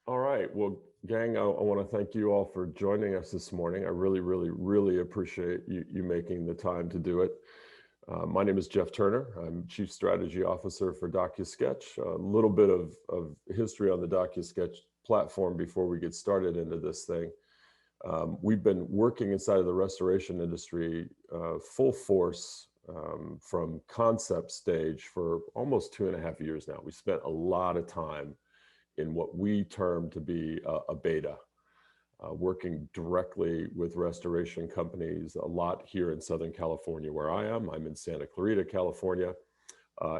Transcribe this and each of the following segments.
All right. Well, gang, I want to thank you all for joining us this morning. I really appreciate you making the time to do it. My name is Jeff Turner. I'm Chief Strategy Officer for DocuSketch. A little bit of history on the DocuSketch platform before we get started into this thing. We've been working inside of the restoration industry full force from concept stage for almost 2.5 years now. We spent a lot of time in what we term to be a beta, working directly with restoration companies, a lot here in Southern California where I am. I'm in Santa Clarita, California,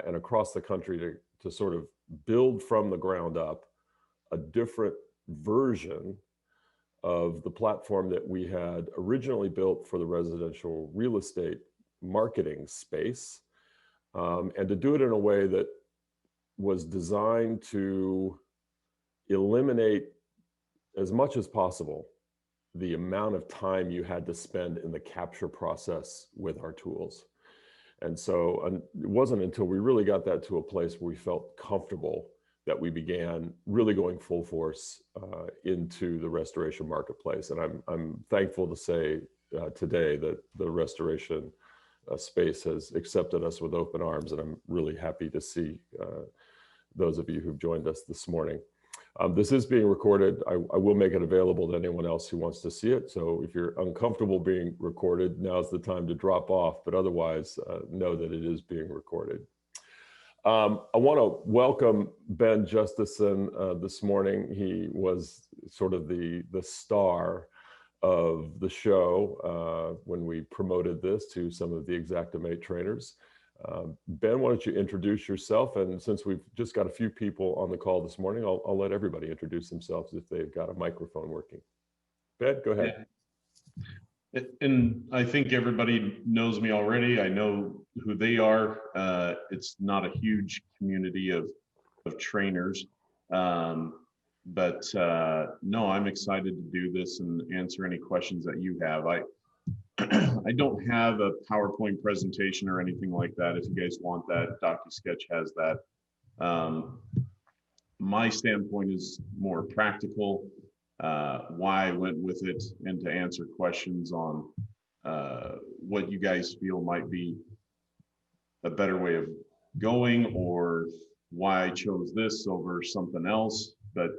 and across the country to sort of build from the ground up a different version of the platform that we had originally built for the residential real estate marketing space, and to do it in a way that was designed to eliminate as much as possible the amount of time you had to spend in the capture process with our tools. And so it wasn't until we really got that to a place where we felt comfortable that we began really going full force into the restoration marketplace. And I'm thankful to say today that the restoration space has accepted us with open arms, and I'm really happy to see those of you who've joined us this morning. This is being recorded. I will make it available to anyone else who wants to see it. So if you're uncomfortable being recorded, now's the time to drop off, but otherwise know that it is being recorded. I want to welcome Ben Justesen this morning. He was sort of the star of the show when we promoted this to some of the Xactimate trainers. Ben, why don't you introduce yourself? And since we've just got a few people on the call this morning, I'll let everybody introduce themselves if they've got a microphone working. Ben, go ahead. Yeah. And I think everybody knows me already. I know who they are. It's not a huge community of trainers. No, I'm excited to do this and answer any questions that you have. I don't have a PowerPoint presentation or anything like that. If you guys want that, DocuSketch has that. My standpoint is more practical. Why I went with it, and to answer questions on what you guys feel might be a better way of going, or why I chose this over something else. But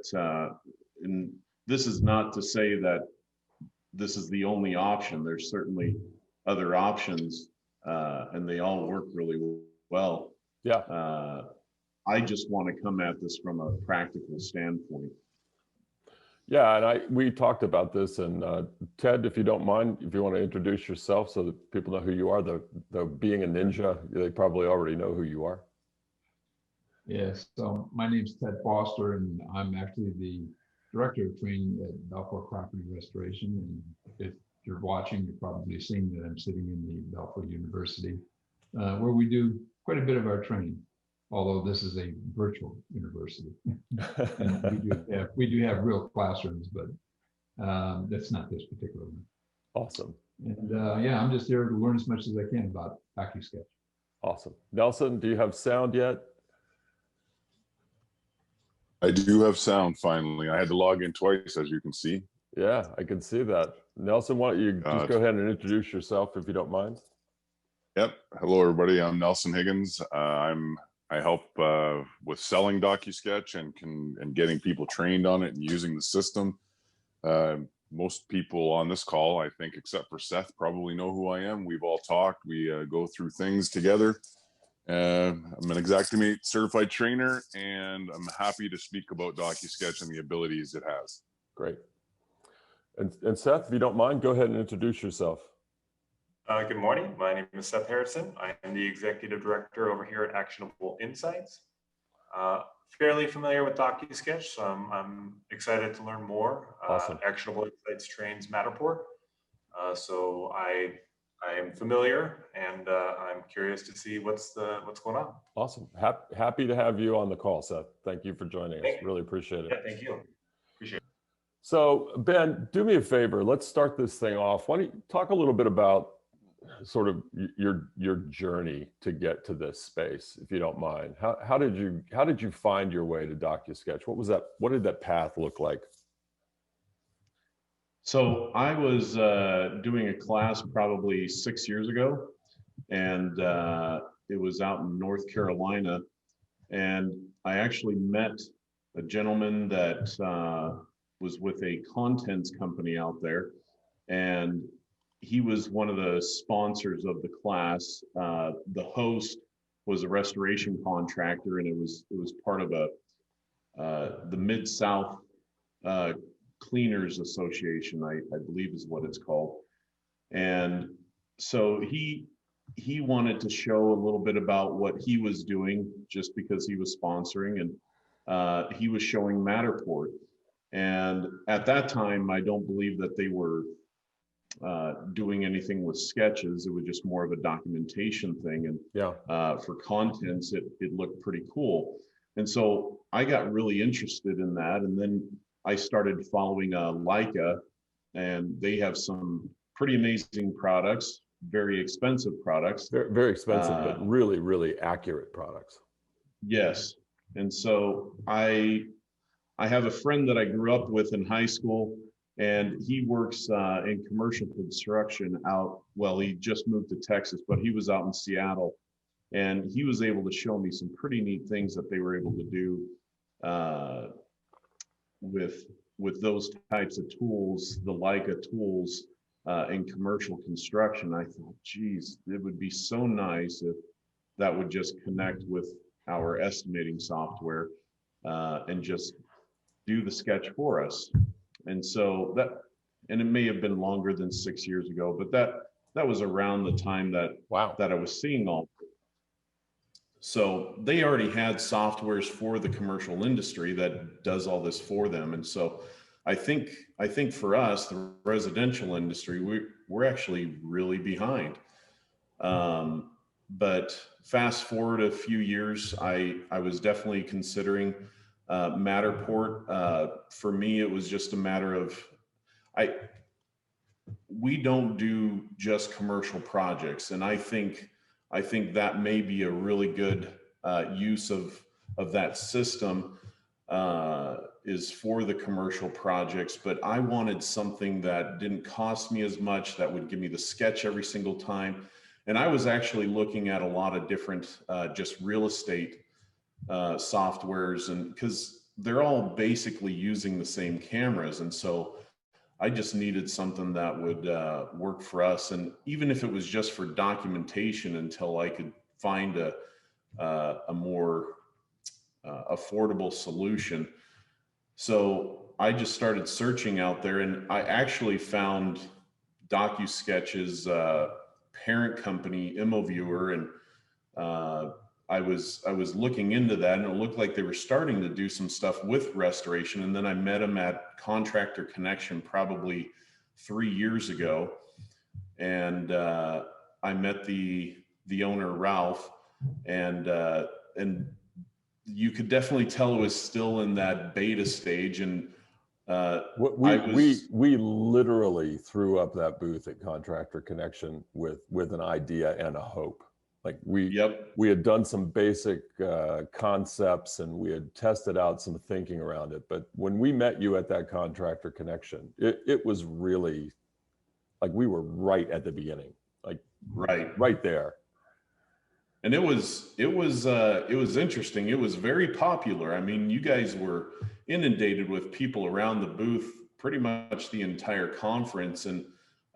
and this is not to say that this is the only option. There's certainly other options, and they all work really well. Yeah. I just want to come at this from a practical standpoint. Yeah, and we talked about this, and Ted, if you don't mind, if you want to introduce yourself so that people know who you are, the being a ninja, they probably already know who you are. Yes, so my name is Ted Foster, and I'm actually the Director of Training at Balfour Property Restoration. And if you're watching, you're probably seeing that I'm sitting in the Balfour University, where we do quite a bit of our training, although this is a virtual university. And we do have real classrooms, but that's not this particular one. Awesome. And yeah, I'm just here to learn as much as I can about DocuSketch. Awesome. Nelson, do you have sound yet? I do have sound finally. I had to log in twice, as you can see. Yeah, I can see that. Nelson, why don't you just go ahead and introduce yourself if you don't mind? Yep. Hello, everybody. I'm Nelson Higgins. I help with selling DocuSketch and getting people trained on it and using the system. Most people on this call, I think, except for Seth, probably know who I am. We've all talked. We go through things together. I'm an Xactimate certified trainer, and I'm happy to speak about DocuSketch and the abilities it has. Great. And Seth, if you don't mind, go ahead and introduce yourself. Good morning. My name is Seth Harrison. I am the Executive Director over here at Actionable Insights. Fairly familiar with DocuSketch, so I'm excited to learn more. Awesome. Actionable Insights trains Matterport. So I am familiar, and I'm curious to see what's going on. Awesome. Happy to have you on the call, Seth. Thank you for joining us. Really appreciate it. Yeah, thank you. Appreciate it. So Ben, do me a favor. Let's start this thing off. Why don't you talk a little bit about sort of your journey to get to this space, if you don't mind. How did you find your way to DocuSketch? What did that path look like? So I was doing a class probably 6 years ago, and it was out in North Carolina. And I actually met a gentleman that was with a contents company out there, and he was one of the sponsors of the class. The host was a restoration contractor, and it was part of the Mid-South Cleaners Association, I believe is what it's called. And so he wanted to show a little bit about what he was doing just because he was sponsoring, and he was showing Matterport. And at that time, I don't believe that they were doing anything with sketches. It was just more of a documentation thing. And Yeah. For contents, it looked pretty cool. And so I got really interested in that. And then I started following Leica, and they have some pretty amazing products, very expensive products. Very, very expensive, but really, really accurate products. Yes. And so I have a friend that I grew up with in high school, and he works in commercial construction out, well, he just moved to Texas, but he was out in Seattle, and he was able to show me some pretty neat things that they were able to do with those types of tools, the Leica tools in commercial construction. I thought, geez, it would be so nice if that would just connect with our estimating software and just do the sketch for us. And so and it may have been longer than 6 years ago, but that was around the time that I was seeing all. So they already had softwares for the commercial industry that does all this for them. And so I think for us, the residential industry, we're actually really behind. But fast forward a few years, I was definitely considering Matterport. For me, it was just a matter of, we don't do just commercial projects. And I think that may be a really good use of that system is for the commercial projects. But I wanted something that didn't cost me as much, that would give me the sketch every single time. And I was actually looking at a lot of different just real estate softwares, and because they're all basically using the same cameras. And so I just needed something that would work for us. And even if it was just for documentation until I could find a more affordable solution. So I just started searching out there, and I actually found DocuSketch's parent company, ImmoViewer, and I was looking into that, and it looked like they were starting to do some stuff with restoration. And then I met them at Contractor Connection probably 3 years ago, and I met the owner, Ralph, and you could definitely tell it was still in that beta stage. And we literally threw up that booth at Contractor Connection with an idea and a hope. Like we had done some basic concepts, and we had tested out some thinking around it. But when we met you at that Contractor Connection, it was really like we were right at the beginning, like right there. And it was interesting. It was very popular. I mean, you guys were inundated with people around the booth pretty much the entire conference. And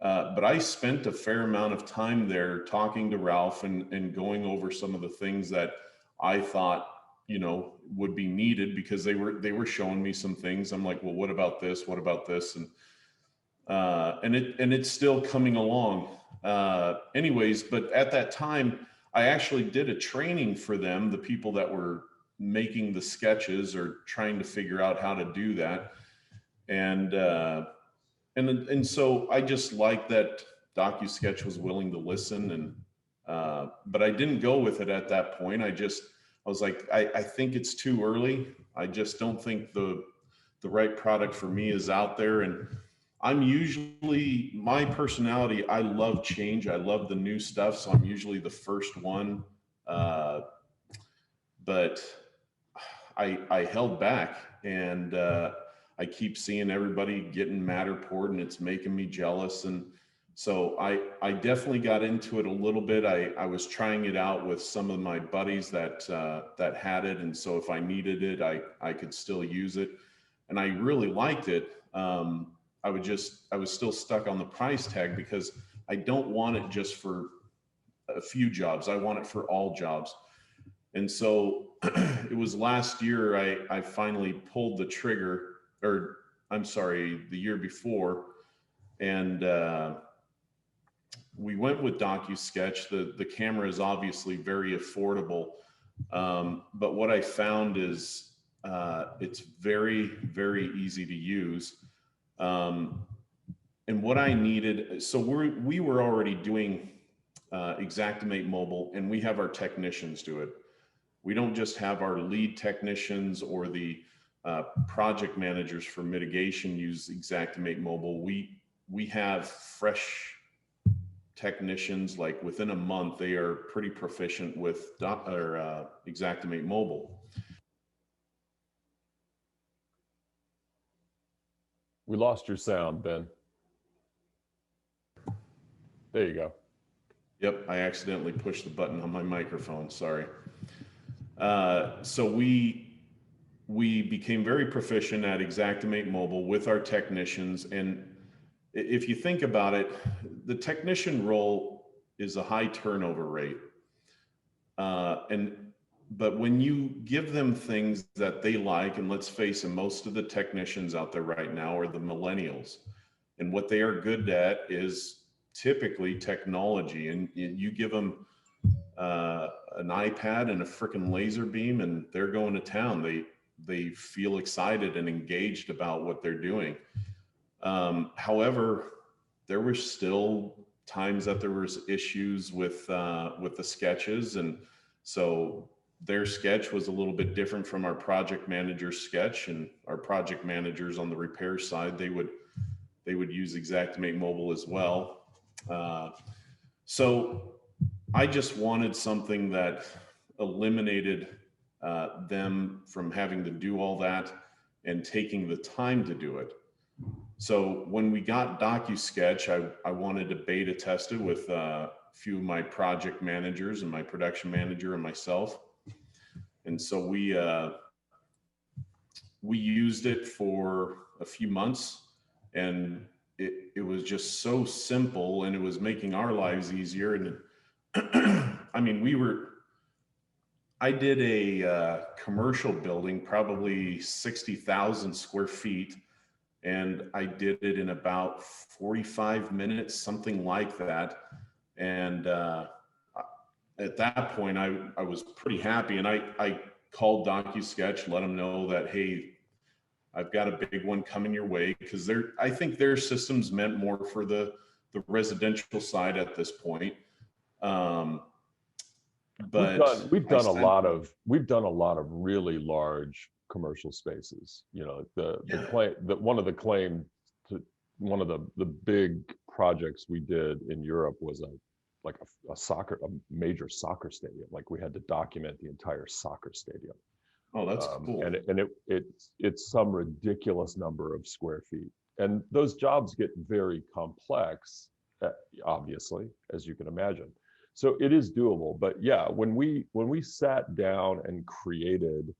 but I spent a fair amount of time there talking to Ralph and going over some of the things that I thought, would be needed, because they were showing me some things. I'm like, well, what about this? What about this? And it's still coming along. Anyways, but at that time, I actually did a training for them, the people that were making the sketches or trying to figure out how to do that. And so I just liked that DocuSketch was willing to listen, and but I didn't go with it at that point. I was like, I think it's too early. I just don't think the right product for me is out there. And I'm usually, my personality, I love change. I love the new stuff. So I'm usually the first one. But I held back, and I keep seeing everybody getting Matterport, and it's making me jealous. And so I definitely got into it a little bit. I was trying it out with some of my buddies that that had it. And so if I needed it, I could still use it. And I really liked it. I was still stuck on the price tag because I don't want it just for a few jobs. I want it for all jobs. And so it was last year I finally pulled the trigger, or I'm sorry, the year before, and we went with DocuSketch. The camera is obviously very affordable, but what I found is it's very, very easy to use. And what I needed, so we were already doing Xactimate Mobile, and we have our technicians do it. We don't just have our lead technicians or the project managers for mitigation use Xactimate Mobile. We have fresh technicians, like within a month, they are pretty proficient with Xactimate Mobile. We lost your sound, Ben. There you go. Yep, I accidentally pushed the button on my microphone, sorry. So we became very proficient at Xactimate Mobile with our technicians. And if you think about it, the technician role is a high turnover rate. But when you give them things that they like, and let's face it, most of the technicians out there right now are the millennials. And what they are good at is typically technology. And you give them an iPad and a freaking laser beam, and they're going to town. They feel excited and engaged about what they're doing. However, there were still times that there was issues with the sketches, and so their sketch was a little bit different from our project manager's sketch. And our project managers on the repair side, they would use Xactimate Mobile as well. So I just wanted something that eliminated them from having to do all that and taking the time to do it. So when we got DocuSketch, I wanted to beta test it with a few of my project managers and my production manager and myself. And so we used it for a few months, and it was just so simple, and it was making our lives easier. And I mean, I did a commercial building, probably 60,000 square feet, and I did it in about 45 minutes, something like that. And at that point, I was pretty happy, and I called DocuSketch, let them know that, hey, I've got a big one coming your way, because I think their system's meant more for the residential side at this point. But we've done a lot of really large commercial spaces. You know, one of the big projects we did in Europe was a major soccer stadium. Like, we had to document the entire soccer stadium. Oh, that's cool. And it's some ridiculous number of square feet. And those jobs get very complex, obviously, as you can imagine. So it is doable. But yeah, when we sat down and created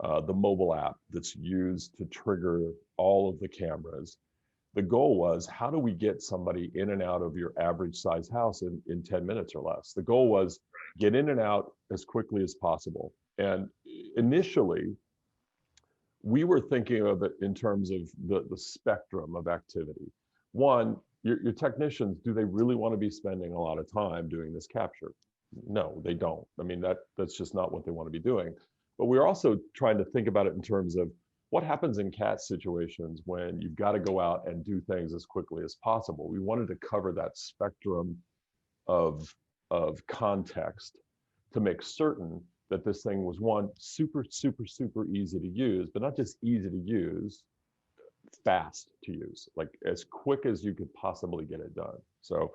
the mobile app that's used to trigger all of the cameras, the goal was, how do we get somebody in and out of your average size house in 10 minutes or less? The goal was get in and out as quickly as possible. And initially, we were thinking of it in terms of the spectrum of activity. One, your technicians, do they really want to be spending a lot of time doing this capture? No, they don't. I mean, that's just not what they want to be doing. But we're also trying to think about it in terms of what happens in CAT situations when you've got to go out and do things as quickly as possible. We wanted to cover that spectrum of context to make certain that this thing was, one, super, super, super easy to use, but not just easy to use, fast to use, like as quick as you could possibly get it done. So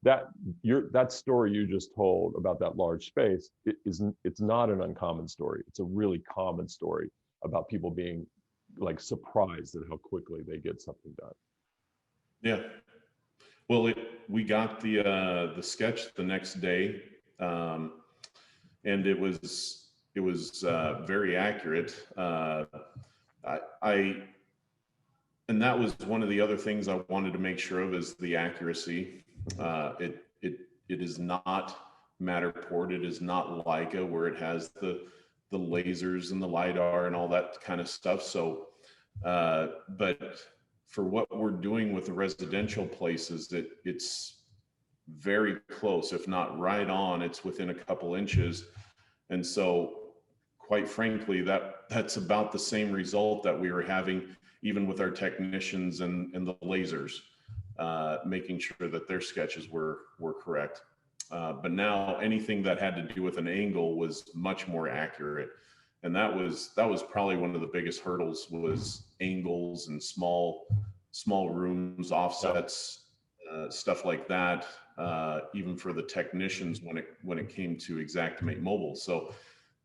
that story you just told about that large space, it's not an uncommon story. It's a really common story about people being like surprised at how quickly they get something done. Yeah. Well, we got the sketch the next day, and it was very accurate. And that was one of the other things I wanted to make sure of, is the accuracy. It is not Matterport. It is not Leica, where it has the lasers and the LiDAR and all that kind of stuff. So, but for what we're doing with the residential places, it's very close, if not right on. It's within a couple inches. And so, quite frankly, that's about the same result that we were having even with our technicians and the lasers, making sure that their sketches were correct. But now anything that had to do with an angle was much more accurate. And that was probably one of the biggest hurdles, was angles and small rooms, offsets, stuff like that, even for the technicians when it came to Xactimate Mobile. So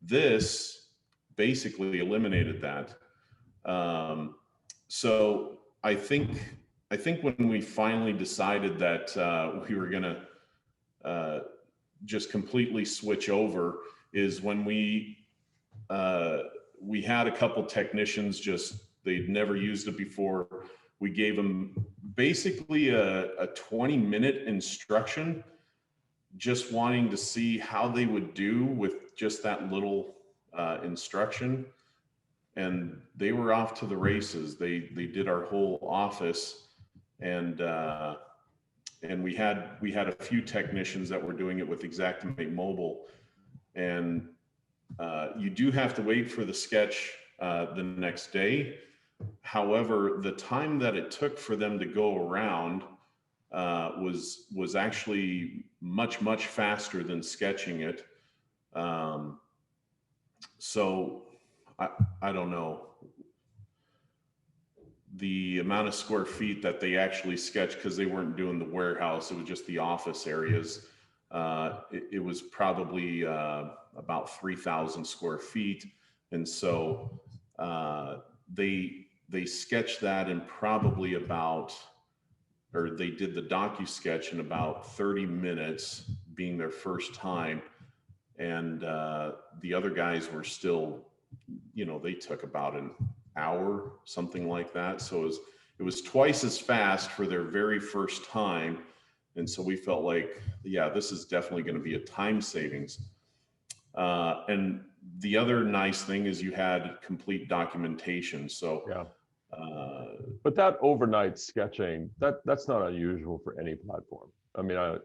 this basically eliminated that. So I think when we finally decided that we were gonna just completely switch over, is when we had a couple technicians, they'd never used it before. We gave them basically a 20-minute instruction, just wanting to see how they would do with just that little instruction. And they were off to the races. They did our whole office, and we had a few technicians that were doing it with Xactimate Mobile. And you do have to wait for the sketch the next day. However, the time that it took for them to go around was actually much faster than sketching it. So I don't know the amount of square feet that they actually sketched, because they weren't doing the warehouse, it was just the office areas. It was probably about 3,000 square feet. And so they sketched that in probably they did the DocuSketch in about 30 minutes, being their first time. And the other guys were still, they took about an hour, something like that. So it was twice as fast for their very first time. And so we felt like, yeah, this is definitely going to be a time savings. And the other nice thing is you had complete documentation. So yeah. But that overnight sketching, that's not unusual for any platform. I mean, at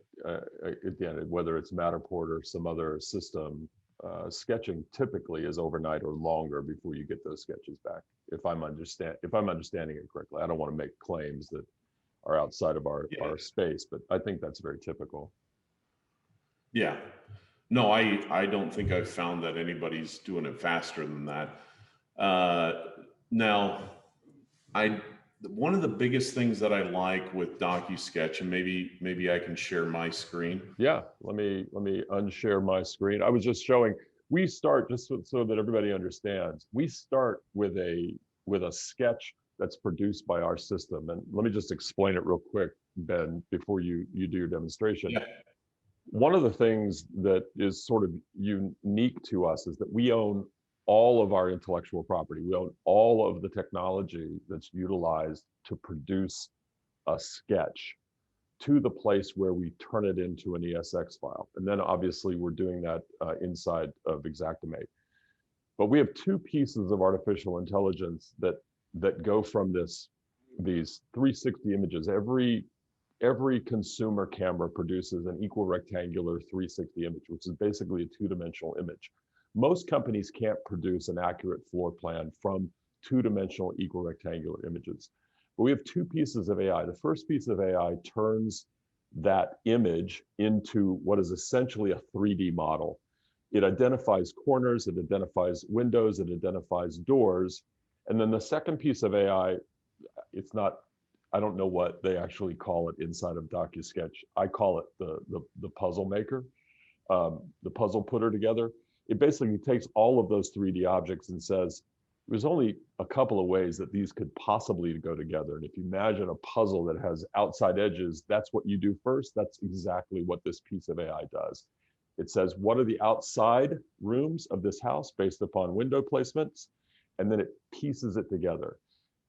the end, whether it's Matterport or some other system, sketching typically is overnight or longer before you get those sketches back. If I'm understanding it correctly, I don't want to make claims that are outside of our space, but I think that's very typical. Yeah. No, I don't think I've found that anybody's doing it faster than that. Now, one of the biggest things that I like with DocuSketch, and maybe I can share my screen. Yeah, let me unshare my screen. I was just showing, we start, just so that everybody understands, we start with a sketch that's produced by our system. And let me just explain it real quick, Ben, before you do your demonstration. Yeah. One of the things that is sort of unique to us is that we own all of our intellectual property. We own all of the technology that's utilized to produce a sketch to the place where we turn it into an ESX file. And then obviously we're doing that inside of Xactimate. But we have two pieces of artificial intelligence that go from these 360 images. Every consumer camera produces an equal rectangular 360 image, which is basically a two-dimensional image. Most companies can't produce an accurate floor plan from two-dimensional equal rectangular images. But we have two pieces of AI. The first piece of AI turns that image into what is essentially a 3D model. It identifies corners, it identifies windows, it identifies doors. And then the second piece of AI it's not, I don't know what they actually call it inside of DocuSketch. I call it the puzzle maker, the puzzle putter together. It basically takes all of those 3D objects and says, there's only a couple of ways that these could possibly go together. And if you imagine a puzzle that has outside edges, that's what you do first. That's exactly what this piece of AI does. It says, what are the outside rooms of this house based upon window placements? And then it pieces it together.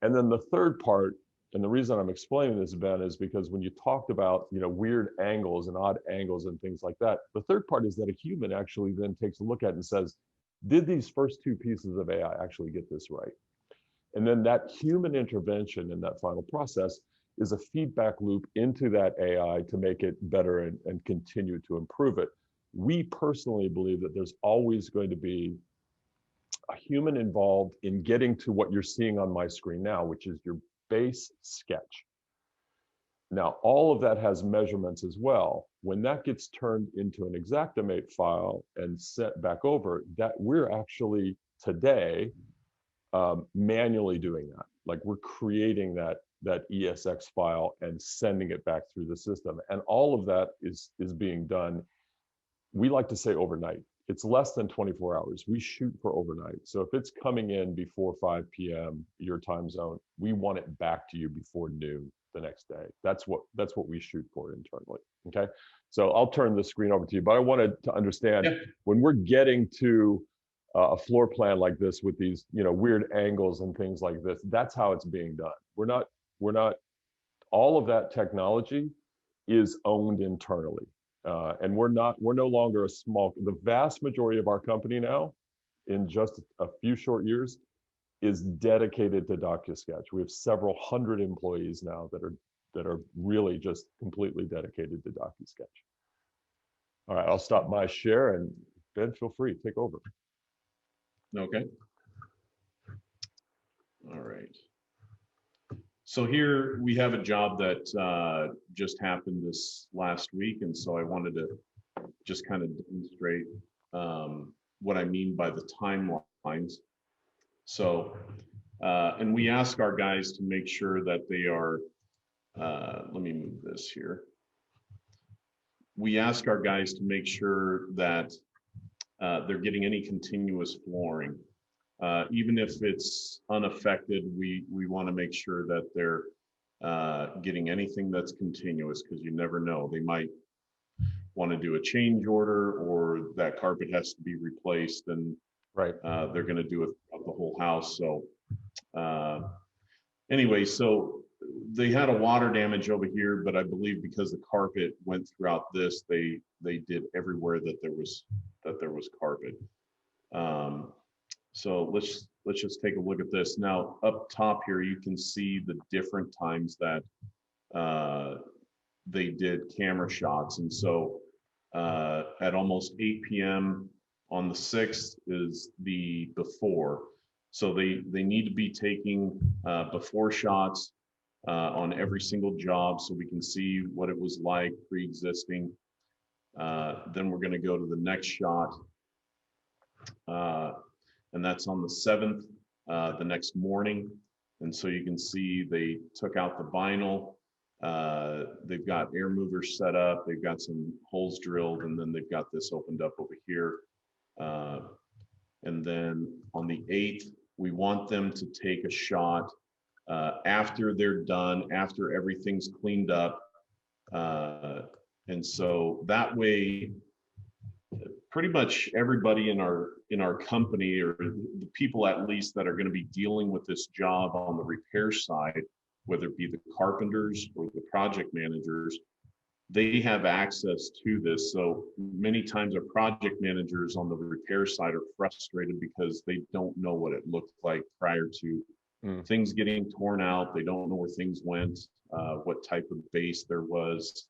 And then the third part, and the reason I'm explaining this, Ben, is because when you talked about, you know, weird angles and odd angles and things like that, the third part is that a human actually then takes a look at it and says, did these first two pieces of AI actually get this right? And then that human intervention in that final process is a feedback loop into that AI to make it better and continue to improve it. We personally believe that there's always going to be a human involved in getting to what you're seeing on my screen now, which is your base sketch. Now, all of that has measurements as well. When that gets turned into an Xactimate file and sent back over, that we're actually today manually doing that. Like we're creating that ESX file and sending it back through the system. And all of that is being done, we like to say overnight. It's less than 24 hours. We shoot for overnight. So if it's coming in before 5 p.m. your time zone, we want it back to you before noon the next day. That's what we shoot for internally. Okay. So I'll turn the screen over to you, but I wanted to understand when we're getting to a floor plan like this with these, you know, weird angles and things like this, that's how it's being done. We're not, all of that technology is owned internally. And we're no longer a small, the vast majority of our company now, in just a few short years, is dedicated to DocuSketch. We have several hundred employees now that are really just completely dedicated to DocuSketch. All right, I'll stop my share, and Ben, feel free, take over. Okay. All right. So here we have a job that just happened this last week, and so I wanted to just kind of demonstrate what I mean by the timelines. So, and we ask our guys to make sure that they are, let me move this here. We ask our guys to make sure that they're getting any continuous flooring. Even if it's unaffected, we want to make sure that they're getting anything that's continuous, because you never know. They might want to do a change order, or that carpet has to be replaced, and right, they're going to do it throughout the whole house. So anyway, so they had a water damage over here, but I believe because the carpet went throughout this, they did everywhere that there was carpet. So let's just take a look at this. Now, up top here, you can see the different times that they did camera shots. And so at almost 8 p.m. on the 6th is the before. So they need to be taking before shots on every single job, so we can see what it was like pre-existing. Then we're going to go to the next shot. And that's on the 7th, the next morning. And so you can see they took out the vinyl. They've got air movers set up. They've got some holes drilled, and then they've got this opened up over here. And then on the 8th, we want them to take a shot after they're done, after everything's cleaned up. And so that way, pretty much everybody in our company, or the people at least that are going to be dealing with this job on the repair side, whether it be the carpenters or the project managers, they have access to this. So many times our project managers on the repair side are frustrated because they don't know what it looked like prior to things getting torn out. They don't know where things went, what type of base there was,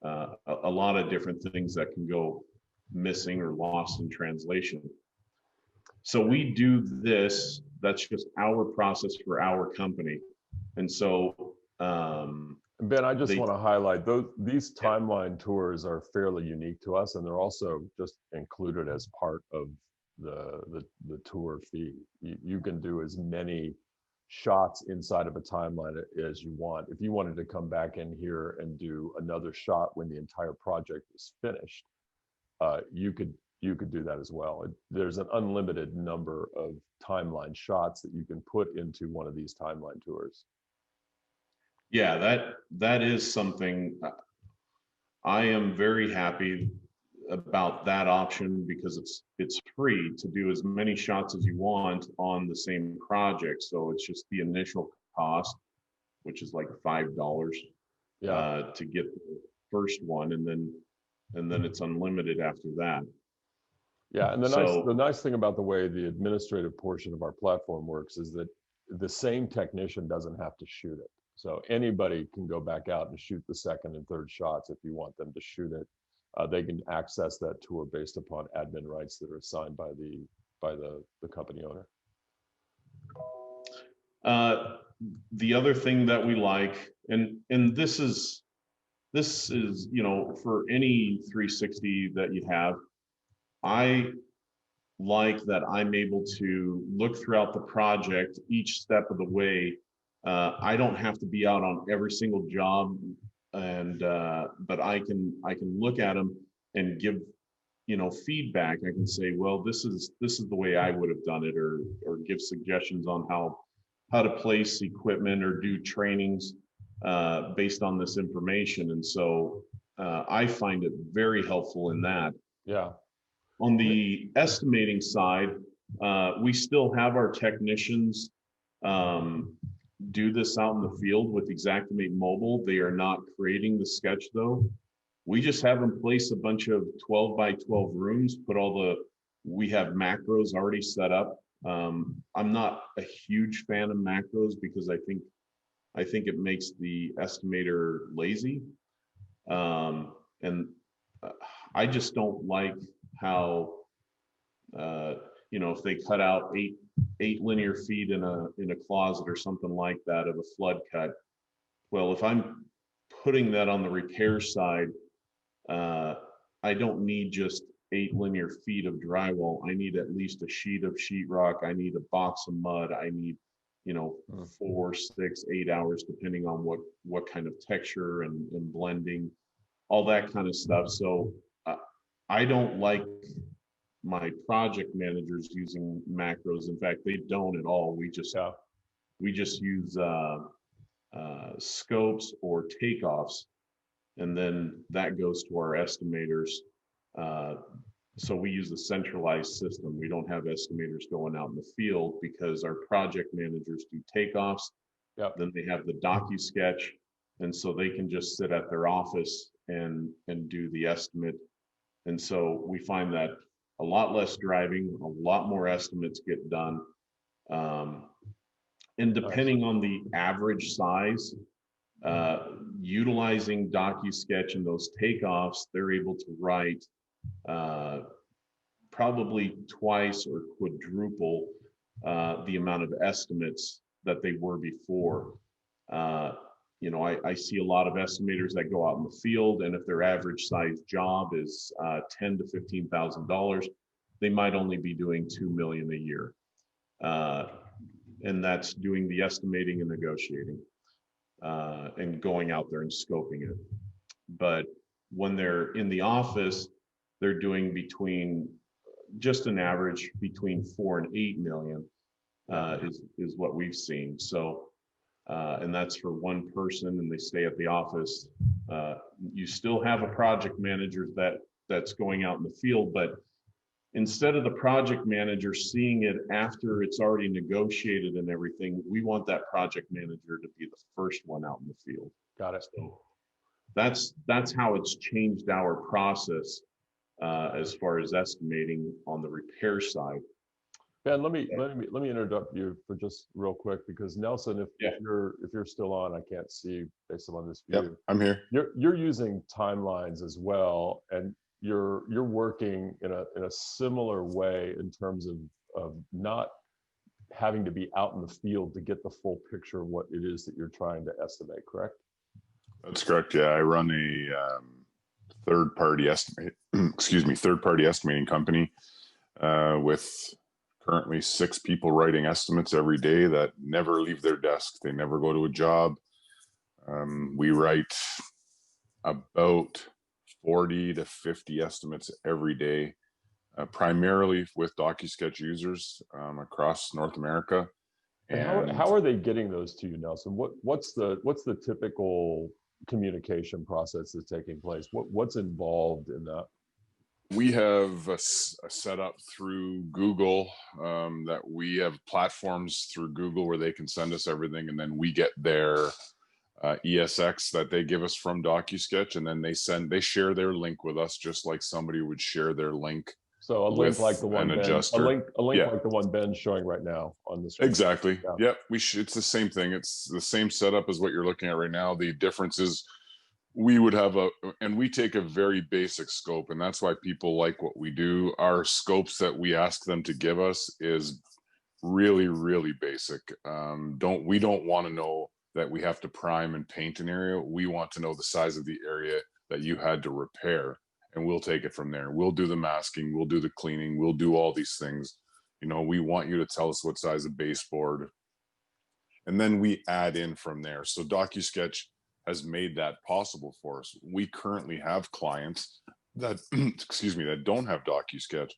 a lot of different things that can go missing or lost in translation. So we do this, that's just our process for our company. And so Ben, I just want to highlight these timeline tours are fairly unique to us, and they're also just included as part of the tour fee. You can do as many shots inside of a timeline as you want. If you wanted to come back in here and do another shot when the entire project is finished, you could do that as well. There's an unlimited number of timeline shots that you can put into one of these timeline tours. Yeah, that is something I am very happy about that option, because it's free to do as many shots as you want on the same project. So it's just the initial cost, which is like $5 to get the first one, and then it's unlimited after that. Yeah, and the nice thing about the way the administrative portion of our platform works is that the same technician doesn't have to shoot it. So anybody can go back out and shoot the second and third shots if you want them to shoot it. They can access that tour based upon admin rights that are assigned by the company owner. The other thing that we like, and this is, you know, for any 360 that you have, I like that I'm able to look throughout the project each step of the way. I don't have to be out on every single job, and but I can look at them and give, you know, feedback. I can say, well, this is the way I would have done it, or give suggestions on how to place equipment or do trainings based on this information. And so I find it very helpful in that. Yeah. On the estimating side, we still have our technicians do this out in the field with Xactimate Mobile. They are not creating the sketch though. We just have them place a bunch of 12 by 12 rooms, we have macros already set up. I'm not a huge fan of macros because I think it makes the estimator lazy. And I just don't like how, you know, if they cut out eight linear feet in a closet or something like that of a flood cut. Well, if I'm putting that on the repair side, I don't need just 8 linear feet of drywall. I need at least a sheet of sheetrock. I need a box of mud. I need, you know, 4, 6, 8 hours, depending on what kind of texture and blending, all that kind of stuff. So I don't like my project managers using macros. In fact, they don't at all. We just use scopes or takeoffs, and then that goes to our estimators. So we use a centralized system. We don't have estimators going out in the field because our project managers do takeoffs. Yep. Then they have the DocuSketch, and so they can just sit at their office and do the estimate. And so we find that a lot less driving, a lot more estimates get done. And depending on the average size, utilizing DocuSketch and those takeoffs, they're able to write probably twice or quadruple the amount of estimates that they were before. You know, I see a lot of estimators that go out in the field, and if their average size job is $10,000 to $15,000, they might only be doing $2 million a year. And that's doing the estimating and negotiating and going out there and scoping it. But when they're in the office, they're doing just an average between 4 and 8 million is what we've seen. So, and that's for one person, and they stay at the office. You still have a project manager that's going out in the field, but instead of the project manager seeing it after it's already negotiated and everything, we want that project manager to be the first one out in the field. Got it. So that's how it's changed our process as far as estimating on the repair side. Ben, let me interrupt you for just real quick, because Nelson, if you're still on, I can't see based on this view. Yep, I'm here. You're using timelines as well, and you're working in a similar way in terms of not having to be out in the field to get the full picture of what it is that you're trying to estimate, correct? That's correct. Yeah, I run a third-party estimating company with currently 6 people writing estimates every day that never leave their desk. They never go to a job. We write about 40 to 50 estimates every day, primarily with DocuSketch users across North America. And how are they getting those to you, Nelson? What's the typical communication process that's taking place? What's involved in that? We have a setup through Google that we have platforms through Google where they can send us everything, and then we get their ESX that they give us from DocuSketch, and then they share their link with us, just like somebody would share their link. So a link like the one adjuster. a link like the one Ben's showing right now on the screen. Exactly. Yeah. Yep. It's the same thing. It's the same setup as what you're looking at right now. The difference is we would have and we take a very basic scope, and that's why people like what we do. Our scopes that we ask them to give us is really, really basic. We don't want to know that we have to prime and paint an area. We want to know the size of the area that you had to repair, and we'll take it from there. We'll do the masking, we'll do the cleaning, we'll do all these things. You know, we want you to tell us what size of baseboard, and then we add in from there. So DocuSketch has made that possible for us. We currently have clients that, excuse me, that don't have DocuSketch.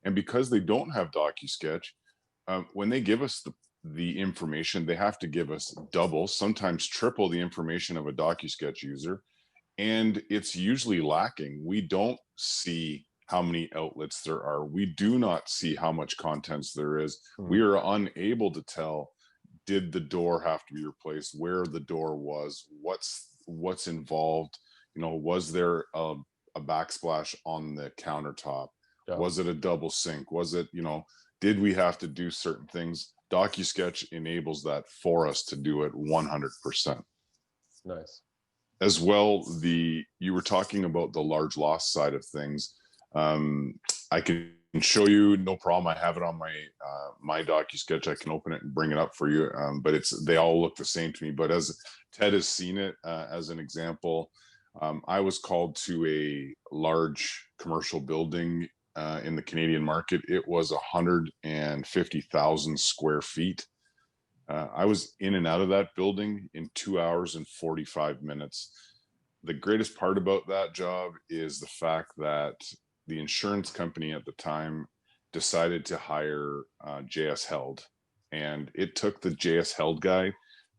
And because they don't have DocuSketch, when they give us the information, they have to give us double, sometimes triple the information of a DocuSketch user. And it's usually lacking. We don't see how many outlets there are. We do not see how much contents there is. We are unable to tell, did the door have to be replaced, where the door was, what's involved, you know, was there a backsplash on the countertop? Yeah. Was it a double sink? Was it, you know, did we have to do certain things? DocuSketch enables that for us to do it 100%. Nice. As well, you were talking about the large loss side of things. I can show you, no problem. I have it on my DocuSketch. I can open it and bring it up for you. But they all look the same to me. But as Ted has seen it, as an example, I was called to a large commercial building in the Canadian market. It was 150,000 square feet. I was in and out of that building in 2 hours and 45 minutes. The greatest part about that job is the fact that the insurance company at the time decided to hire JS Held. And it took the JS Held guy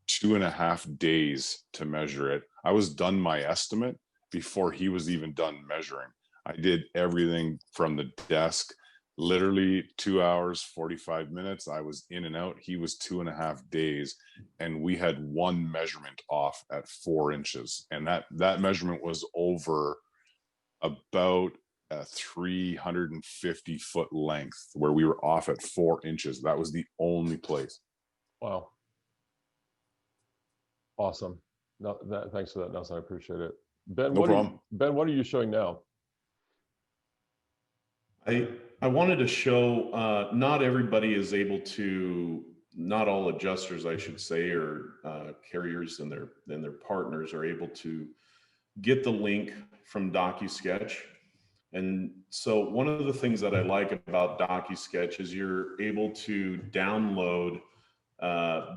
2.5 days to measure it. I was done my estimate before he was even done measuring. I did everything from the desk, literally 2 hours, 45 minutes. I was in and out. He was 2.5 days. And we had one measurement off at 4 inches. And that measurement was over about a 350-foot length where we were off at 4 inches. That was the only place. Wow. Awesome. No, thanks for that, Nelson. I appreciate it. Ben, no problem. Ben, what are you showing now? I wanted to show not everybody is able to, not all adjusters, I should say, or carriers and their partners are able to get the link from DocuSketch. And so one of the things that I like about DocuSketch is you're able to download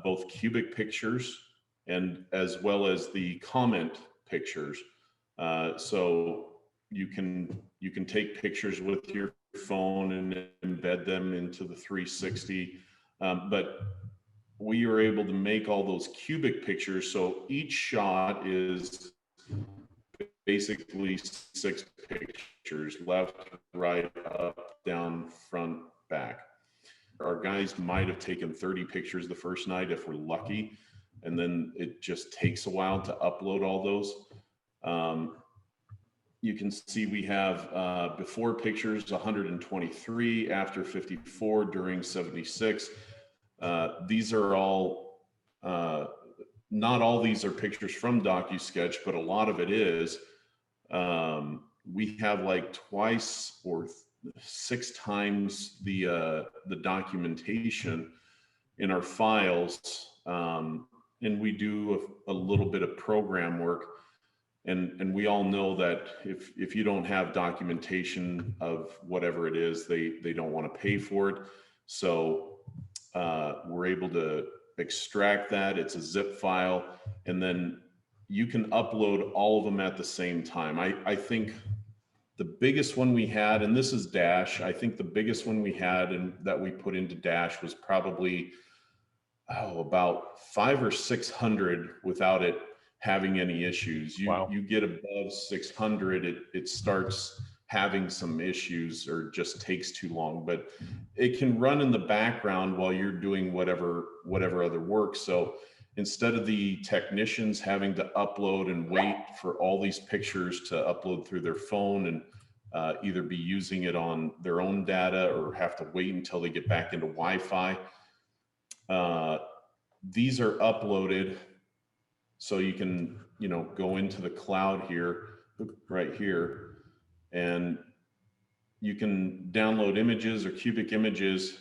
both cubic pictures and as well as the comment pictures. So you can take pictures with your phone and embed them into the 360. But we are able to make all those cubic pictures. So each shot is basically 6 pictures, left, right, up, down, front, back. Our guys might have taken 30 pictures the first night if we're lucky, and then it just takes a while to upload all those. You can see we have before pictures 123, after 54, during 76. These are all, not all these are pictures from DocuSketch, but a lot of it is. We have like twice or 6 times the documentation in our files, and we do a little bit of program work. And we all know that if you don't have documentation of whatever it is, they don't want to pay for it. So we're able to extract that. It's a zip file, and then you can upload all of them at the same time. I think the biggest one we had, and this is Dash, I think the biggest one we had and that we put into Dash was probably about 500 or 600 without it having any issues. You get above 600, it starts having some issues or just takes too long, but it can run in the background while you're doing whatever other work. So instead of the technicians having to upload and wait for all these pictures to upload through their phone and either be using it on their own data or have to wait until they get back into Wi-Fi, these are uploaded. So you can, go into the cloud here, right here, and you can download images or cubic images.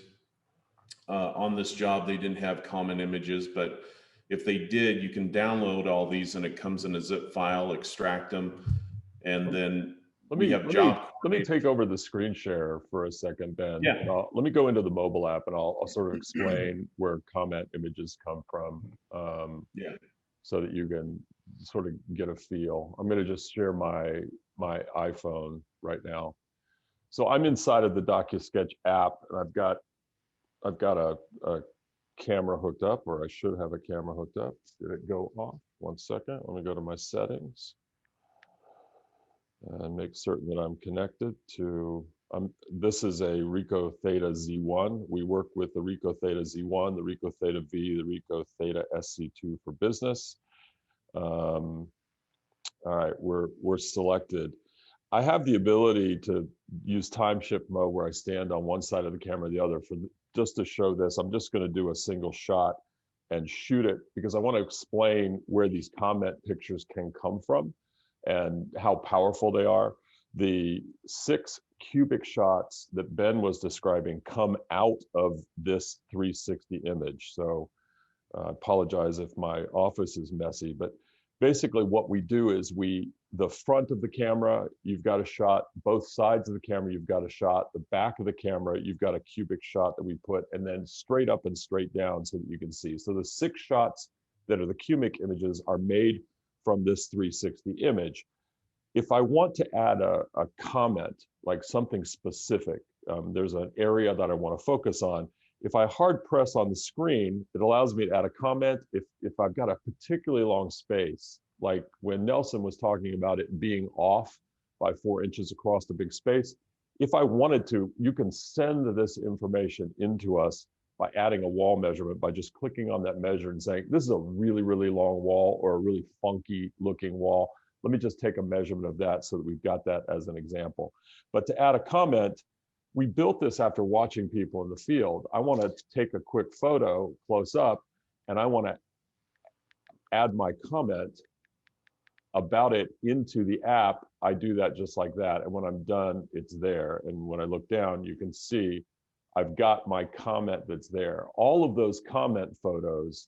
On this job, they didn't have common images, but if they did, you can download all these and it comes in a zip file, extract them, and then let me take over the screen share for a second, Ben. Yeah. Let me go into the mobile app and I'll sort of explain where comment images come from. Yeah. So that you can sort of get a feel. I'm going to just share my iPhone right now. So I'm inside of the DocuSketch app, and I've got a camera hooked up, or I should have a camera hooked up. Did it go off? One second. Let me go to my settings and make certain that I'm connected to. This is a Ricoh Theta Z1. We work with the Ricoh Theta Z1, the Ricoh Theta V, the Ricoh Theta SC2 for business. All right, we're selected. I have the ability to use time shift mode where I stand on one side of the camera or the other. Just to show this, I'm just going to do a single shot and shoot it because I want to explain where these comment pictures can come from and how powerful they are. The 6 cubic shots that Ben was describing come out of this 360 image. So I apologize if my office is messy, but basically what we do is the front of the camera, you've got a shot, both sides of the camera, you've got a shot, the back of the camera, you've got a cubic shot that we put, and then straight up and straight down so that you can see. So the 6 shots that are the cubic images are made from this 360 image. If I want to add a comment, like something specific, there's an area that I want to focus on. If I hard press on the screen, it allows me to add a comment. If I've got a particularly long space, like when Nelson was talking about it being off by 4 inches across the big space, if I wanted to, you can send this information into us by adding a wall measurement, by just clicking on that measure and saying, this is a really, really long wall or a really funky looking wall. Let me just take a measurement of that so that we've got that as an example. But to add a comment, we built this after watching people in the field. I want to take a quick photo close up, and I want to add my comment about it into the app. I do that just like that. And when I'm done, it's there. And when I look down, you can see I've got my comment that's there. All of those comment photos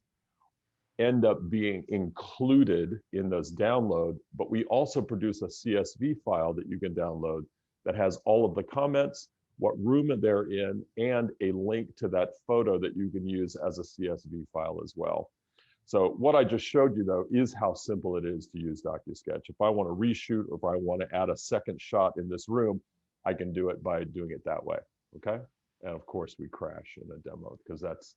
end up being included in those download, but we also produce a CSV file that you can download that has all of the comments, what room they're in, and a link to that photo that you can use as a CSV file as well. So what I just showed you though is how simple it is to use DocuSketch. If I want to reshoot or if I want to add a second shot in this room, I can do it by doing it that way, okay? And of course we crash in a demo because that's,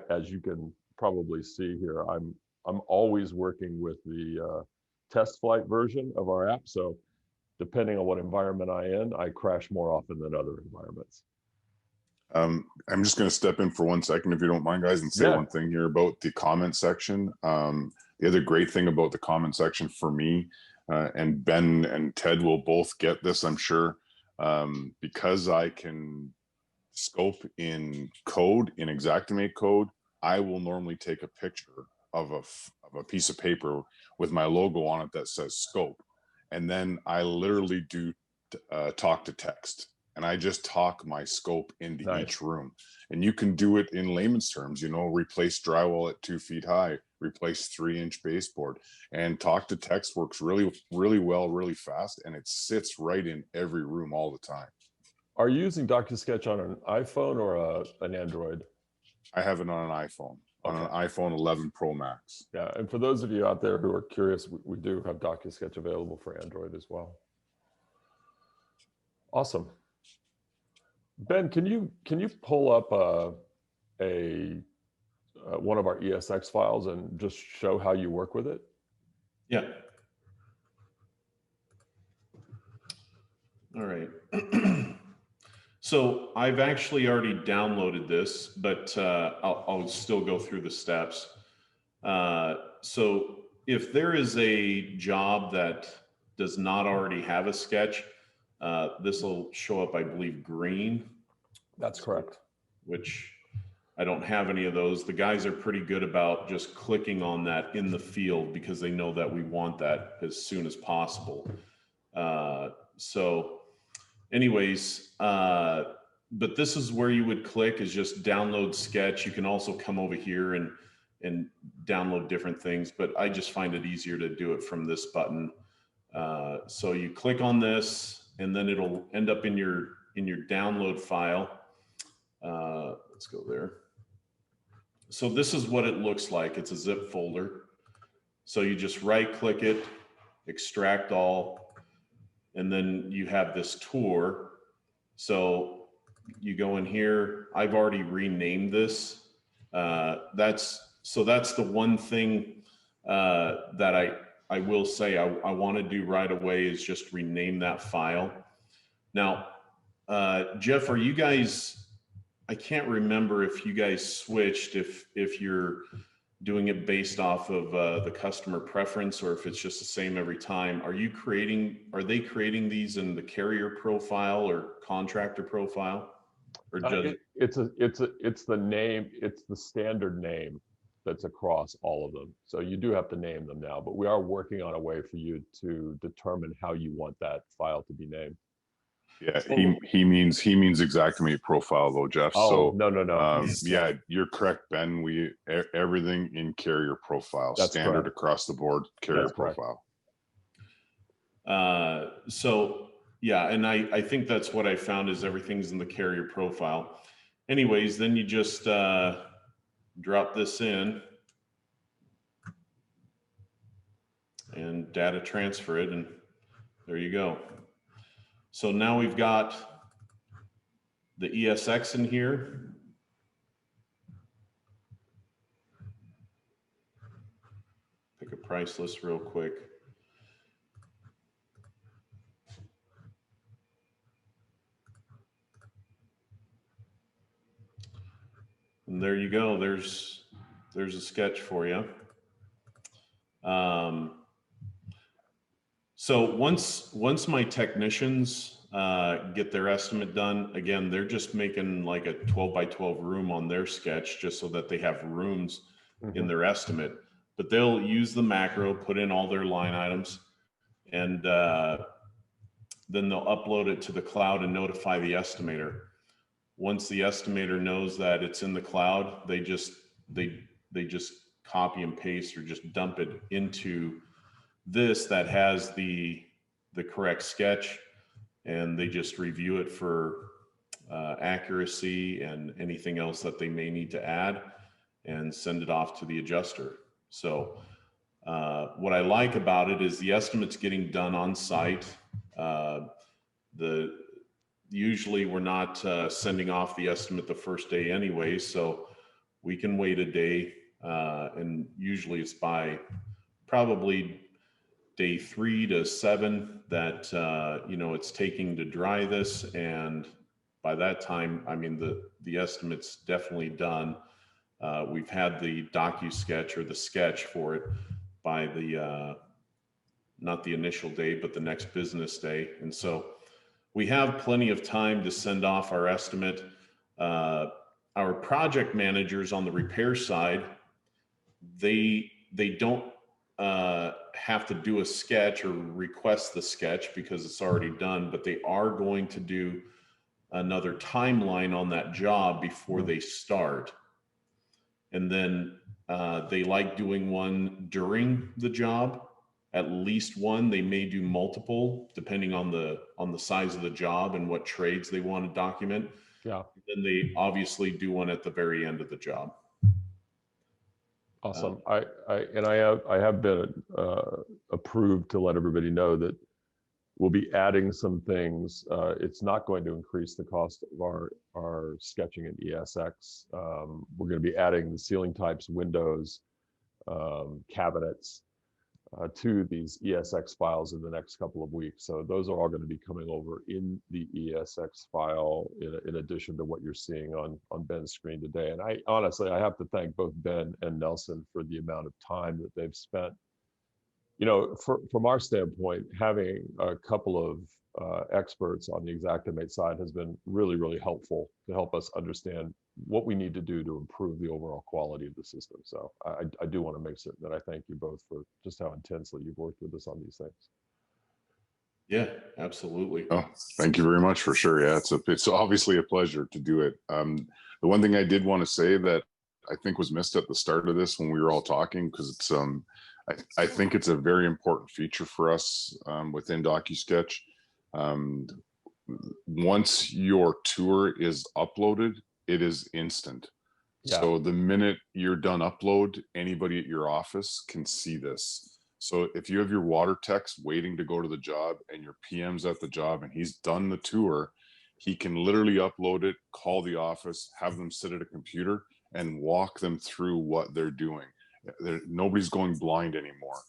as you can probably see here, I'm always working with the test flight version of our app. So depending on what environment I'm in, I crash more often than other environments. I'm just going to step in for 1 second, if you don't mind, guys, and say one thing here about the comment section. The other great thing about the comment section for me, and Ben and Ted will both get this, I'm sure, because I can scope in code, in Xactimate code, I will normally take a picture of a piece of paper with my logo on it that says scope. And then I literally do talk to text. And I just talk my scope into each room. And you can do it in layman's terms, replace drywall at 2 feet high, replace 3-inch baseboard, and talk to text works really, really well, really fast. And it sits right in every room all the time. Are you using DocuSketch on an iPhone or an Android? I have it on an iPhone, on an iPhone 11 Pro Max. Yeah, and for those of you out there who are curious, we do have DocuSketch available for Android as well. Awesome. Ben, can you pull up one of our ESX files and just show how you work with it? Yeah. All right. So I've actually already downloaded this, but I'll still go through the steps. So if there is a job that does not already have a sketch, this will show up, I believe, green. That's correct. Which I don't have any of those. The guys are pretty good about just clicking on that in the field because they know that we want that as soon as possible. So anyways, but this is where you would click, is just download sketch. You can also come over here and download different things, but I just find it easier to do it from this button. So you click on this and then it'll end up in your download file. Let's go there. So this is what it looks like. It's a zip folder. So you just right click it, extract all, and then you have this tour. So you go in here. I've already renamed this. That's the one thing that I will say I want to do right away is just rename that file. Now, Jeff, are you guys, I can't remember if you guys switched, if you're doing it based off of the customer preference or if it's just the same every time. Are they creating these in the carrier profile or contractor profile? Or just it's the name, it's the standard name that's across all of them. So you do have to name them now, but we are working on a way for you to determine how you want that file to be named. Yeah, he means Xactimate profile though, Jeff. Oh, so no. Yeah, you're correct, Ben. Everything in carrier profile, That's standard correct. Across the board carrier That's profile. So yeah, and I think that's what I found is everything's in the carrier profile. Anyways, then you just drop this in and data transfer it, and there you go. So now we've got the ESX in here. Pick a price list real quick. And there you go. There's a sketch for you. So once my technicians get their estimate done, again, they're just making like a 12 by 12 room on their sketch just so that they have rooms in their estimate. But they'll use the macro, put in all their line items, and then they'll upload it to the cloud and notify the estimator. Once the estimator knows that it's in the cloud, they just copy and paste or just dump it into this that has the correct sketch, and they just review it for accuracy and anything else that they may need to add and send it off to the adjuster. So what I like about it is the estimate's getting done on site. Usually we're not sending off the estimate the first day anyway, so we can wait a day, and usually it's by probably day 3 to 7 that it's taking to dry this, and by that time, I mean the estimate's definitely done. We've had the DocuSketch or the sketch for it by the not the initial day, but the next business day, and so we have plenty of time to send off our estimate. Our project managers on the repair side, they don't have to do a sketch or request the sketch because it's already done, but they are going to do another timeline on that job before they start. And then they like doing one during the job at least one. They may do multiple depending on the size of the job and what trades they want to document. Yeah. Then they obviously do one at the very end of the job. Awesome. I have been approved to let everybody know that we'll be adding some things. It's not going to increase the cost of our sketching in ESX. We're going to be adding the ceiling types, windows, cabinets to these ESX files in the next couple of weeks. So those are all going to be coming over in the ESX file in addition to what you're seeing on Ben's screen today. And I honestly have to thank both Ben and Nelson for the amount of time that they've spent. You know, from our standpoint, having a couple of experts on the Xactimate side has been really, really helpful to help us understand what we need to do to improve the overall quality of the system. So I do want to make certain that I thank you both for just how intensely you've worked with us on these things. Yeah, absolutely. Oh, thank you very much, for sure. Yeah, it's obviously a pleasure to do it. The one thing I did want to say that I think was missed at the start of this when we were all talking, because it's I think it's a very important feature for us within DocuSketch. Once your tour is uploaded, it is instant. Yeah. So the minute you're done upload, anybody at your office can see this. So if you have your water techs waiting to go to the job and your PM's at the job and he's done the tour, he can literally upload it, call the office, have them sit at a computer and walk them through what they're doing. Nobody's going blind anymore.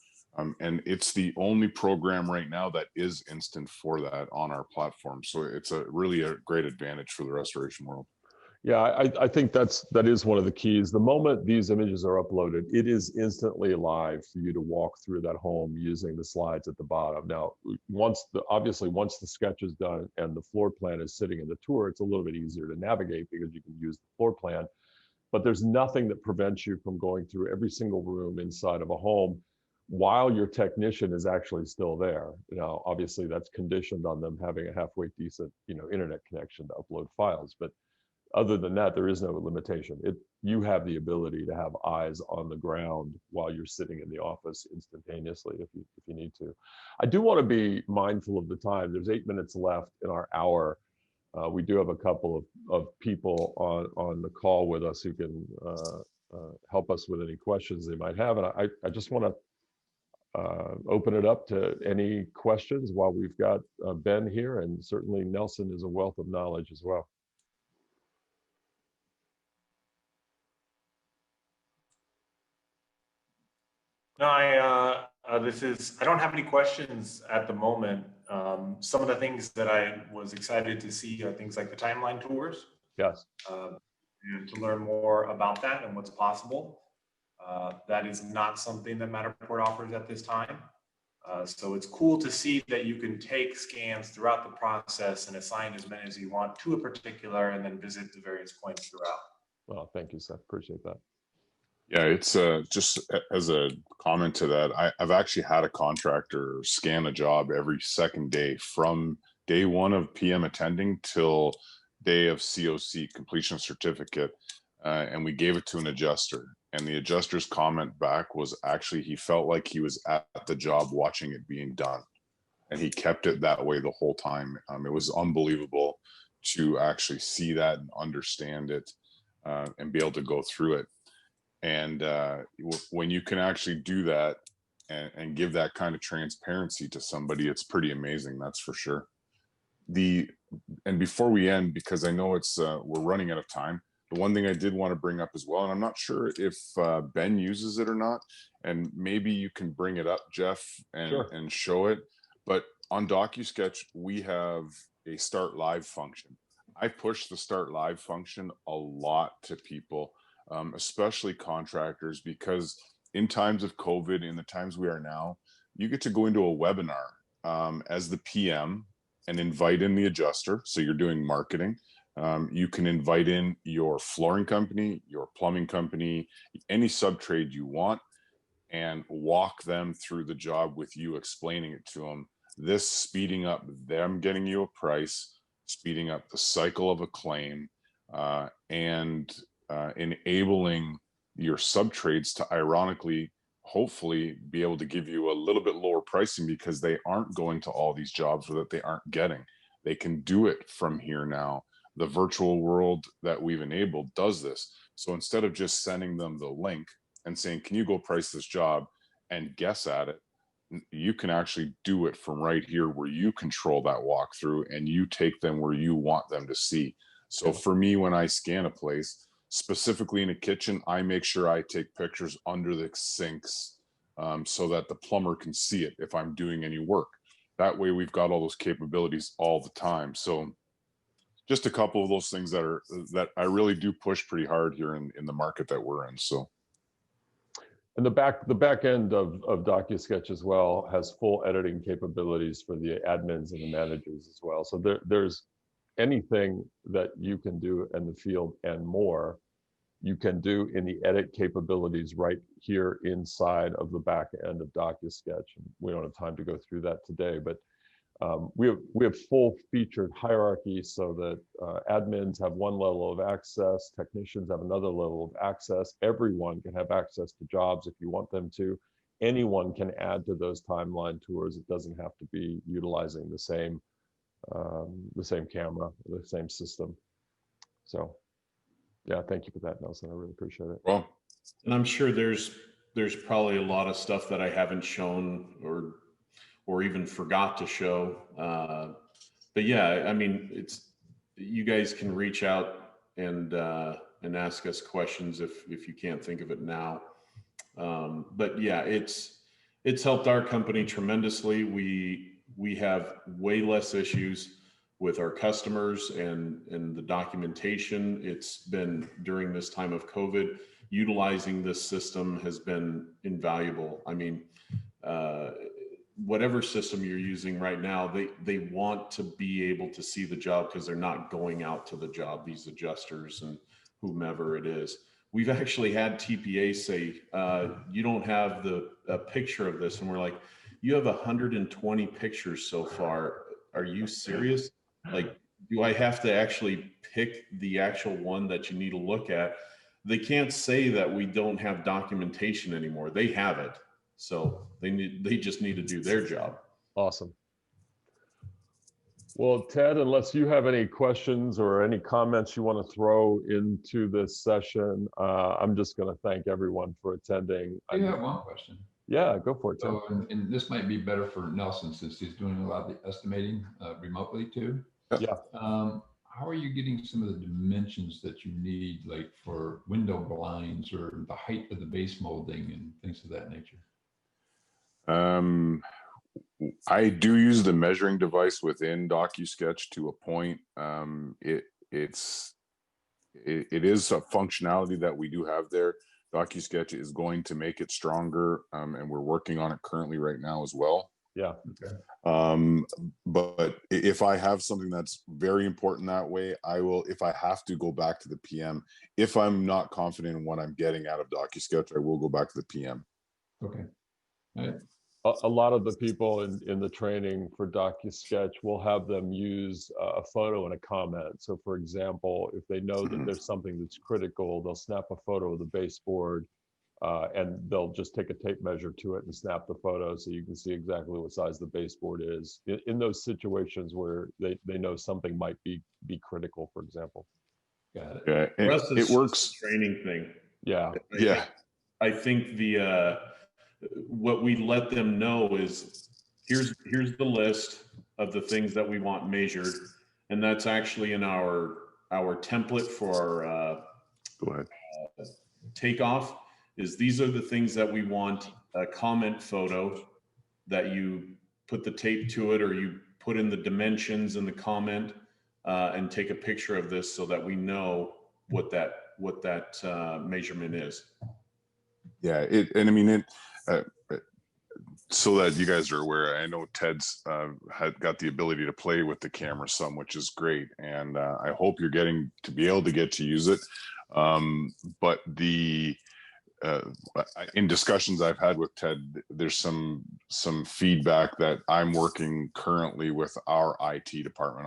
And it's the only program right now that is instant for that on our platform. So it's really a great advantage for the restoration world. Yeah, I think that is one of the keys. The moment these images are uploaded, it is instantly live for you to walk through that home using the slides at the bottom. Now, obviously once the sketch is done and the floor plan is sitting in the tour, it's a little bit easier to navigate because you can use the floor plan. But there's nothing that prevents you from going through every single room inside of a home while your technician is actually still there. Now, obviously that's conditioned on them having a halfway decent, internet connection to upload files. But other than that, there is no limitation. You have the ability to have eyes on the ground while you're sitting in the office instantaneously if you need to. I do want to be mindful of the time. There's 8 minutes left in our hour. We do have a couple of people on the call with us who can help us with any questions they might have. And I just want to open it up to any questions while we've got Ben here, and certainly Nelson is a wealth of knowledge as well. No, I don't have any questions at the moment. Some of the things that I was excited to see are things like the timeline tours. Yes. And to learn more about that and what's possible. That is not something that Matterport offers at this time. So it's cool to see that you can take scans throughout the process and assign as many as you want to a particular and then visit the various points throughout. Well, thank you, Seth. Appreciate that. Yeah, it's just as a comment to that, I've actually had a contractor scan a job every second day from day one of PM attending till day of COC, completion certificate, and we gave it to an adjuster. And the adjuster's comment back was actually he felt like he was at the job watching it being done. And he kept it that way the whole time. It was unbelievable to actually see that and understand it and be able to go through it. And when you can actually do that and give that kind of transparency to somebody, it's pretty amazing, that's for sure. And before we end, because I know it's we're running out of time, the one thing I did want to bring up as well, and I'm not sure if Ben uses it or not, and maybe you can bring it up, Jeff, and, sure, and show it. But on DocuSketch, we have a start live function. I push the start live function a lot to people, especially contractors, because in times of COVID, in the times we are now, you get to go into a webinar as the PM and invite in the adjuster. So you're doing marketing. You can invite in your flooring company, your plumbing company, any sub-trade you want, and walk them through the job with you, explaining it to them. This speeding up them getting you a price, speeding up the cycle of a claim, and enabling your sub-trades to ironically hopefully be able to give you a little bit lower pricing because they aren't going to all these jobs that they aren't getting. They can do it from here now. The virtual world that we've enabled does this. So instead of just sending them the link and saying, can you go price this job and guess at it, you can actually do it from right here where you control that walkthrough and you take them where you want them to see. So for me, when I scan a place, specifically in a kitchen, I make sure I take pictures under the sinks so that the plumber can see it if I'm doing any work. That way we've got all those capabilities all the time. So just a couple of those things that I really do push pretty hard here in the market that we're in. So. And the back end of DocuSketch as well has full editing capabilities for the admins and the managers as well. So there's anything that you can do in the field and more, you can do in the edit capabilities right here inside of the back end of DocuSketch. And we don't have time to go through that today, but we have full featured hierarchy so that admins have one level of access, technicians have another level of access. Everyone can have access to jobs if you want them to. Anyone can add to those timeline tours. It doesn't have to be utilizing the same camera, the same system. So, yeah, thank you for that, Nelson. I really appreciate it. Well, and I'm sure there's probably a lot of stuff that I haven't shown or even forgot to show. But yeah, I mean, you guys can reach out and ask us questions if you can't think of it now. But yeah, it's helped our company tremendously. We have way less issues with our customers and the documentation. It's been during this time of COVID, utilizing this system has been invaluable. I mean, whatever system you're using right now, they want to be able to see the job because they're not going out to the job, these adjusters and whomever it is. We've actually had TPA say, you don't have a picture of this. And we're like, you have 120 pictures so far. Are you serious? Like, do I have to actually pick the actual one that you need to look at? They can't say that we don't have documentation anymore. They have it. So they just need to do their job. Awesome. Well, Ted, unless you have any questions or any comments you want to throw into this session, I'm just going to thank everyone for attending. I have one question. Yeah, go for it, Ted. So, and this might be better for Nelson since he's doing a lot of the estimating remotely too. Yeah. How are you getting some of the dimensions that you need, like for window blinds or the height of the base molding and things of that nature? I do use the measuring device within DocuSketch to a point. It is a functionality that we do have there. DocuSketch is going to make it stronger, and we're working on it currently right now as well. Yeah. Okay. But if I have something that's very important that way, I will, if I have to go back to the PM, if I'm not confident in what I'm getting out of DocuSketch, I will go back to the PM. Okay. All right. A lot of the people in the training for DocuSketch will have them use a photo and a comment. So for example, if they know that there's something that's critical, they'll snap a photo of the baseboard and they'll just take a tape measure to it and snap the photo so you can see exactly what size the baseboard is. In those situations where they know something might be critical, for example. Got it. Yeah, it works. Training thing. Yeah. Yeah. I think what we let them know is here's the list of the things that we want measured, and that's actually in our template for our go ahead takeoff. Is these are the things that we want a comment photo that you put the tape to it, or you put in the dimensions in the comment and take a picture of this so that we know what that measurement is. Yeah, and I mean it. So that you guys are aware, I know Ted's had got the ability to play with the camera some, which is great, and I hope you're getting to be able to get to use it. But in discussions I've had with Ted, there's some feedback that I'm working currently with our IT department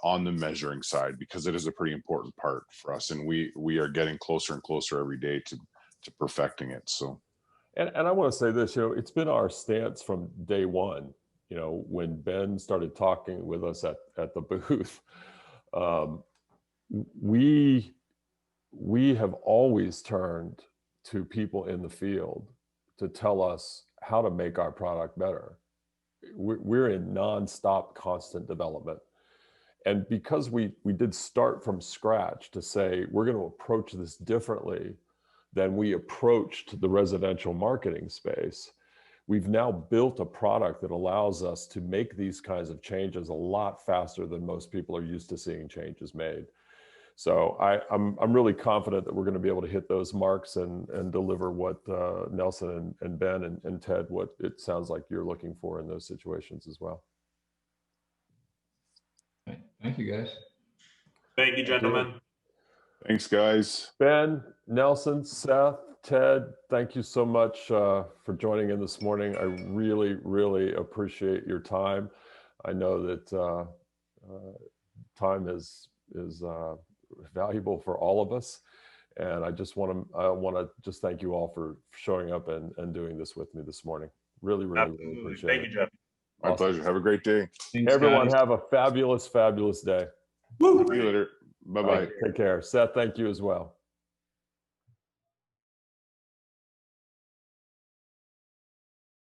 on the measuring side, because it is a pretty important part for us, and we are getting closer and closer every day to perfecting it. So And I want to say this, it's been our stance from day one, when Ben started talking with us at the booth. We have always turned to people in the field to tell us how to make our product better. We're in nonstop constant development. And because we did start from scratch to say, we're going to approach this differently than we approached the residential marketing space, we've now built a product that allows us to make these kinds of changes a lot faster than most people are used to seeing changes made. So I'm really confident that we're going to be able to hit those marks and deliver what Nelson and Ben and Ted, what it sounds like you're looking for in those situations as well. Thank you, guys. Thank you, gentlemen. Thanks, guys. Ben, Nelson, Seth, Ted, thank you so much for joining in this morning. I really, really appreciate your time. I know that time is valuable for all of us. And I just want to just thank you all for showing up and doing this with me this morning. Really, really, really appreciate it. Thank you, Jeff. My pleasure. Have a great day. Thanks, Everyone guys. have a fabulous, fabulous day. See you later. Bye-bye. All right, take care. Seth, thank you as well.